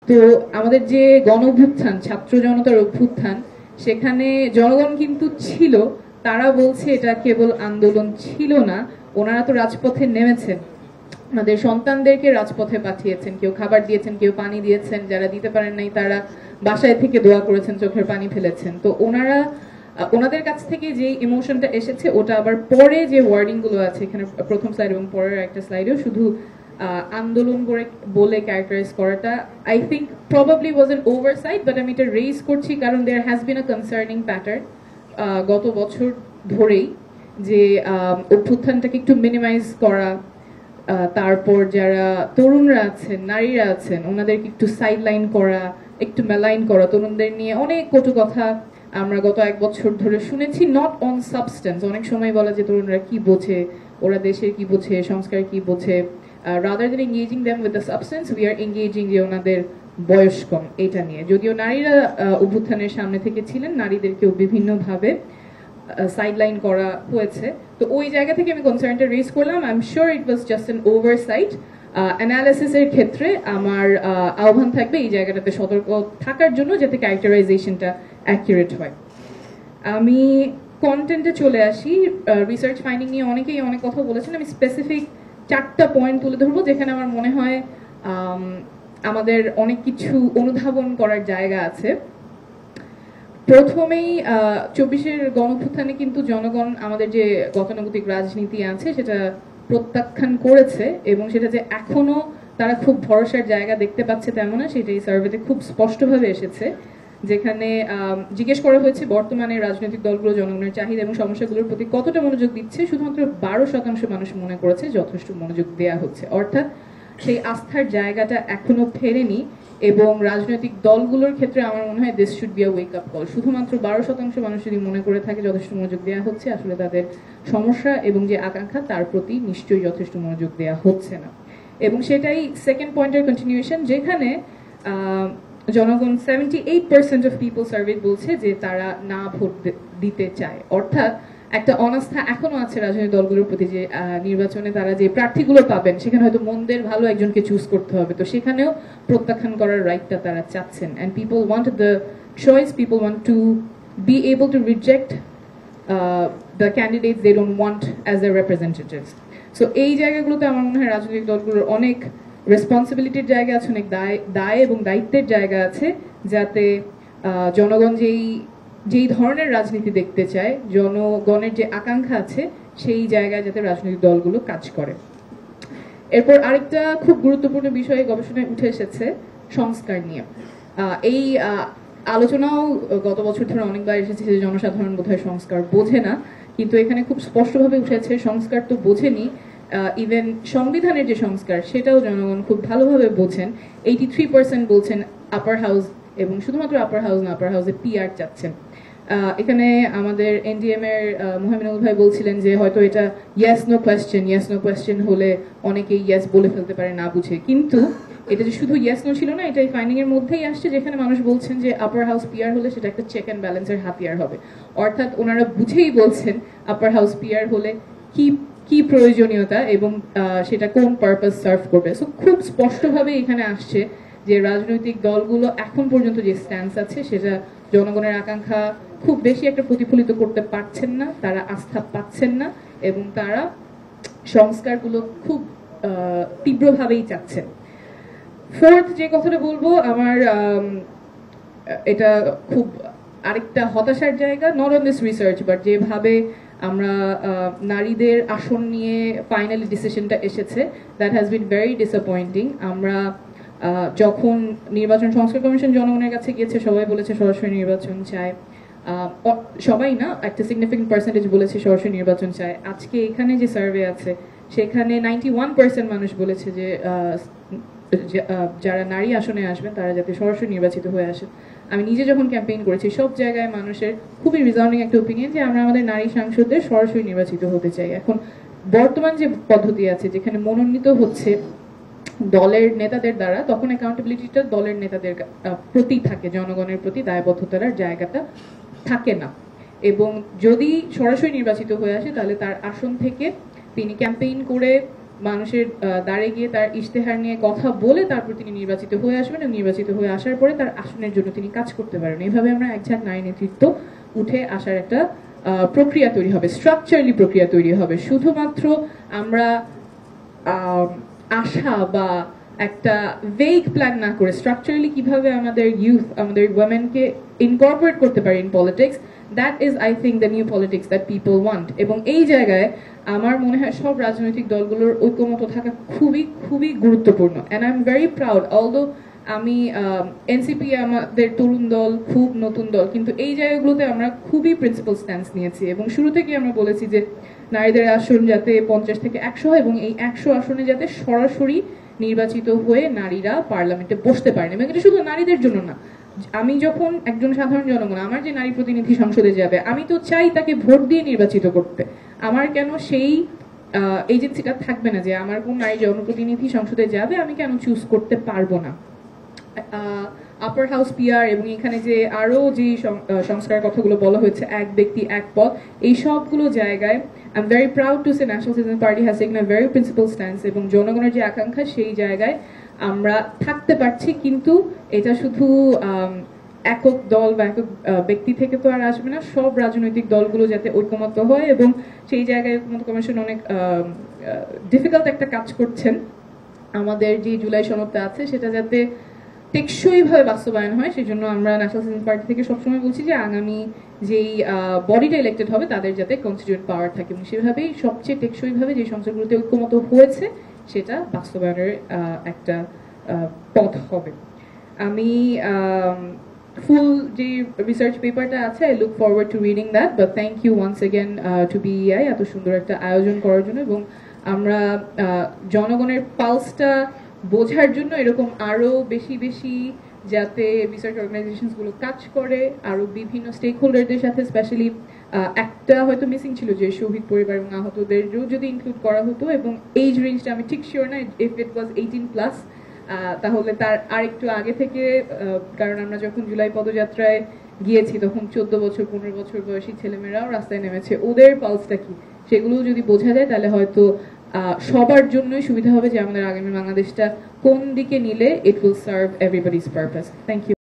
তো আমাদের যে গণ অভ্যুত্থান, ছাত্র জনতার অভ্যুত্থান, সেখানে জনগণ কিন্তু ছিল। তারা বলছে এটা কেবল আন্দোলন ছিল না, ওনারা তো রাজপথে নেমেছেন, আমাদের সন্তানদেরকে রাজপথে পাঠিয়েছেন, কেউ খাবার দিয়েছেন, কেউ পানি দিয়েছেন, যারা দিতে পারেন নাই তারা বাসায় থেকে দোয়া করেছেন, চোখের পানি ফেলেছেন। তো ওনাদের কাছ থেকে যে ইমোশনটা এসেছে ওটা আবার পরে যে ওয়ার্ডিং গুলো আছে এখানে প্রথম স্লাইড এবং পরের একটা স্লাইডেও শুধু আন্দোলন করে বলে ক্যারেক্টারাইজ করাটা I think probably was an oversight, but আমি এটা রেইজ করছি কারণ there has been a concerning pattern গত বছর ধরেই, যে অভ্যুত্থানটাকে একটু মিনিমাইজ করা, তারপর যারা তরুণরা আছেন, নারীরা আছেন, ওনাদেরকে একটু সাইডলাইন করা, একটু মেলাইন করা, তরুণদের নিয়ে অনেক কটু কথা আমরা গত এক বছর ধরে শুনেছি, নট অন সাবস্টেন্স। অনেক সময় বলা যে তরুণরা কি বোঝে, ওরা দেশের কি বোঝে, সংস্কার কি বোঝে, rather than engaging them with the substance we are engaging যে ওনাদের বয়স কম এটা নিয়ে। যদিও নারীরা অভ্যুত্থানের সামনে থেকে ছিলেন, নারীদেরকেও বিভিন্নভাবে সাইডলাইন করা হয়েছে। তো ওই জায়গা থেকে আমি কনসার্নটা রেজ করলাম। I am sure it was just an oversight. অ্যানালিসিসের ক্ষেত্রে আমার আহ্বান থাকবে এই জায়গাটাতে সতর্ক থাকার জন্য, যাতে ক্যারেক্টারাইজেশনটা অ্যাকিউরেট হয়। আমি কন্টেন্টে চলে আসি। রিসার্চ ফাইন্ডিং নিয়ে অনেকেই অনেক কথা বলেছেন, আমি স্পেসিফিক 4টা পয়েন্ট তুলে ধরবো যেখানে আমার মনে হয় আমাদের অনেক কিছু অনুধাবন করার জায়গা আছে। প্রথমেই 24-এর গণঅভ্যুত্থানে কিন্তু জনগণ আমাদের যে গতানুগতিক রাজনীতি আছে সেটা প্রত্যাখ্যান করেছে, এবং সেটা যে এখনো তারা খুব ভরসার জায়গা দেখতে পাচ্ছে তেমন না, সেটা এই সার্ভেতে খুব স্পষ্টভাবে এসেছে। যেখানে জিজ্ঞেস করা হয়েছে বর্তমানে রাজনৈতিক দলগুলো জনগণের চাহিদা এবং সমস্যাগুলোর প্রতি কতটা মনোযোগ দিচ্ছে, শুধুমাত্র 12% মানুষ মনে করেছে যথেষ্ট মনোযোগ দেওয়া হচ্ছে। অর্থাৎ সেই আস্থার জায়গাটা এখনো ফেরেনি, এবং রাজনৈতিক দলগুলোর ক্ষেত্রে আমার মনে হয় this should be a wake up call. শুধুমাত্র 12% মানুষ যদি মনে করে থাকে যথেষ্ট মনোযোগ দেওয়া হচ্ছে, আসলে তাদের সমস্যা এবং যে আকাঙ্ক্ষা তার প্রতি নিশ্চয়ই যথেষ্ট মনোযোগ দেওয়া হচ্ছে না। এবং সেটাই সেকেন্ড পয়েন্টের কন্টিনিউশন, যেখানে জনগণ 78% অফ পিপল সার্ভে বলছে যে তারা না ভোট দিতে চায়। অর্থাৎ একটা অনাস্থা এখনো আছে রাজনৈতিক দলগুলোর প্রতি, যে নির্বাচনে তারা যে প্রার্থীগুলো পাবেন সেখানে হয়তো মন্দের ভালো একজনকে চুজ করতে হবে, তো সেখানেও প্রত্যাখ্যান করার রাইটটা তারা চাচ্ছেন। And people want the choice, people want to be able to reject the candidates they don't want as the representatives. So এই জায়গাগুলোতে আমার মনে হয় রাজনৈতিক দলগুলোর অনেক রেসপন্সিবিলিটির জায়গা আছে, অনেক দায় এবং দায়িত্বের জায়গা আছে, যাতে জনগণ যেই ধরনের রাজনীতি দেখতে চায়, জনগণের যে আকাঙ্ক্ষা আছে সেই জায়গায় যাতে রাজনৈতিক দলগুলো কাজ করে। এরপর আরেকটা খুব গুরুত্বপূর্ণ বিষয়ে গবেষণায় উঠে এসেছে সংস্কার নিয়ে। এই আলোচনাও গত বছর ধরে অনেকবার এসেছে যে জনসাধারণ বোধহয় সংস্কার বোঝে না, কিন্তু এখানে খুব স্পষ্টভাবে উঠেছে সংস্কার তো বোঝেনি, ইভেন সংবিধানের যে সংস্কার সেটাও জনগণ খুব ভালোভাবে বোঝেন। 83% বলছেন আপার হাউস, এবং শুধুমাত্র আপার হাউস না, আপার হাউসে পিআর চাচ্ছেন। এখানে আমাদের এনডিএম এর মোহাম্মদুল ভাই বলছিলেন যে হয়তো এটা ইয়েস নো কোয়েশ্চেন হলে অনেকেই ইয়েস বলে ফেলতে পারে না বুঝে, কিন্তু এটা যে শুধু ইয়েস নো ছিল না, এটা এই ফাইন্ডিং এর মধ্যেই আসছে, যেখানে মানুষ বলছেন যে আপার হাউস পিআর হলে সেটা একটা চেক অ্যান্ড ব্যালেন্সের হাতিয়ার হবে। অর্থাৎ ওনারা বুঝেই বলছেন আপার হাউস পিআর হলে কি প্রয়োজনীয়তা এবং সেটা কোন পারপাস সার্ভ করবে। সো খুব স্পষ্টভাবে এখানে আসছে যে রাজনৈতিক দলগুলো এখন পর্যন্ত যে স্ট্যান্স আছে সেটা জনগণের আকাঙ্ক্ষা খুব বেশি একটা প্রতিফলিত করতে পারছেন না, তারা আস্থা পাচ্ছেন না, এবং তারা সংস্কারগুলো খুব তীব্রভাবেই চাচ্ছেন। ফোর্থ যে কথাটা বলবো, আমার এটা খুব আরেকটা হতাশার জায়গা, not on this research but যেভাবে আমরা নারীদের আসন নিয়ে ফাইনালি ডিসিশনটা এসেছে, that has been very disappointing. আমরা যখন নির্বাচন সংস্কার কমিশন জনগণের কাছে গিয়েছে, সবাই বলেছে সরাসরি নির্বাচন চায়, সবাই না, একটা সিগনিফিকেন্ট পার্সেন্টেজ বলেছে সরাসরি নির্বাচন চায়। আজকে এখানে যে সার্ভে আছে সেখানে 91% মানুষ বলেছে যে যারা নারী আসনে আসবেন তারা যাতে সরাসরি নির্বাচিত হয়ে আসেন। আমি নিজে যখন ক্যাম্পেইন করেছি সব জায়গায় মানুষের খুবই রিজাউন্ডিং একটা ওপিনিয়ন যে আমরা আমাদের নারী সাংসদদের সরাসরি নির্বাচিত হতে চাই। এখন বর্তমান যে পদ্ধতি আছে যেখানে মনোনীত হচ্ছে দলের নেতাদের দ্বারা, তখন অ্যাকাউন্টেবিলিটিটা দলের নেতাদের প্রতি থাকে, জনগণের প্রতি দায়বদ্ধতার জায়গাটা থাকে না। এবং যদি সরাসরি নির্বাচিত হয়ে আসে তাহলে তার আসন থেকে তিনি ক্যাম্পেইন করে মানুষের দ্বারে গিয়ে তার ইশতেহার নিয়ে কথা বলে তারপর তিনি নির্বাচিত হয়ে আসবেন এবং নির্বাচিত হয়ে আসার পরে তার আসনের জন্য তিনি কাজ করতে পারেন। এইভাবে আমরা একঝাঁক নারী নেতৃত্ব উঠে আসার একটা প্রক্রিয়া তৈরি হবে, স্ট্রাকচারালি প্রক্রিয়া তৈরি হবে। শুধুমাত্র আমরা আশা বা একটা ভেগ প্ল্যান না করে স্ট্রাকচারালি কিভাবে আমাদের ইউথ, আমাদের ওয়েমেনকে ইনকর্পোরেট করতে পারি in politics, that is I think the new politics that people want. এবং এই জায়গায় আমার মনে হয় সব রাজনৈতিক দলগুলোর ঐক্যমত থাকা খুবই খুবই গুরুত্বপূর্ণ। And I am very proud, although আমি এনসিপি আমাদের তরুণ দল, খুব নতুন দল, কিন্তু এই জায়গাগুলোতে আমরা খুবই প্রিন্সিপাল স্ট্যান্স নিয়েছি এবং শুরু থেকে আমরা বলেছি যে নারীদের আসন যাতে 50 থেকে 100 হয় এবং এই 100 আসনে যাতে সরাসরি নির্বাচিত হয়ে নারীরা পার্লামেন্টে বসতে পারেন। এবং এটা শুধু নারীদের জন্য না, আমি যখন একজন সাধারণ জনগণ, আমার যে নারী প্রতিনিধি সংসদে যাবে, আমি তো চাই তাকে ভোট দিয়ে নির্বাচিত করতে। আমার কেন সেই এজেন্সিটা থাকবে না যে আমার কোন নারী জনপ্রতিনিধি সংসদে যাবে আমি কেন চুজ করতে পারবো না? আপার হাউস পিআর এবং এখানে যে আরো যে সংস্কার কথাগুলো বলা হয়েছে, এক ব্যক্তি এক পদ, এই সবগুলো জায়গায় I am very proud to say national citizen party has taken a very principal stance এবং জনগণের যে আকাঙ্ক্ষা সেই জায়গায় আমরা থাকতে পারছি। কিন্তু এটা শুধু একক দল বা একক ব্যক্তি থেকে তো আর আসবে না, সব রাজনৈতিক দলগুলো যাতে ঐক্যমত্য হয় এবং সেই জায়গায় ঐক্যমত্য কমিশন অনেক ডিফিকাল্ট একটা কাজ করছেন। আমাদের যে জুলাই সনদটা আছে সেটা যাতে টেকসই ভাবে বাস্তবায়ন হয়, সেই জন্য আমরা ন্যাশনাল সিটিজেন পার্টি থেকে সবসময় বলছি যে আগামী যেই বডিটা ইলেক্টেড হবে তাদের যাতে কনস্টিটিউয়েন্ট পাওয়ার থাকে এবং সেভাবেই সবচেয়ে টেকসই ভাবে যে সংস্থাগুলোতে ঐক্যমত হয়েছে সেটা বাস্তবায়নের একটা পথ হবে। আমি ফুল যে রিসার্চ পেপারটা আছে, I look forward to reading that, but thank you once again to BEI এত সুন্দর একটা আয়োজন করার জন্য। এবং আমরা জনগণের পালসটা বোঝার জন্য এরকম আরো বেশি বেশি যাতে রিসার্চ অর্গানাইজেশনস গুলো কাজ করে, আরো বিভিন্ন স্টেক হোল্ডারদের সাথে, স্পেশালি একটা হয়তো মিসিং ছিল যে শহীদ পরিবার এবং আহতদের যদি ইনক্লুড করা হতো, এবং এজ রেঞ্জটা আমি ঠিক শিওর না, ইফ ইট ওয়াজ 18+ তাহলে তার আরেকটু আগে থেকে, কারণ আমরা যখন জুলাই পদযাত্রায় গিয়েছি তখন 14 বছর 15 বছর বয়সী ছেলেমেয়েরাও রাস্তায় নেমেছে, ওদের পালসটা কি সেগুলো যদি বোঝা যায় তাহলে হয়তো সবার জন্যই সুবিধা হবে যে আমাদের আগামী বাংলাদেশটা কোন দিকে নিলে it will serve everybody's purpose. Thank you.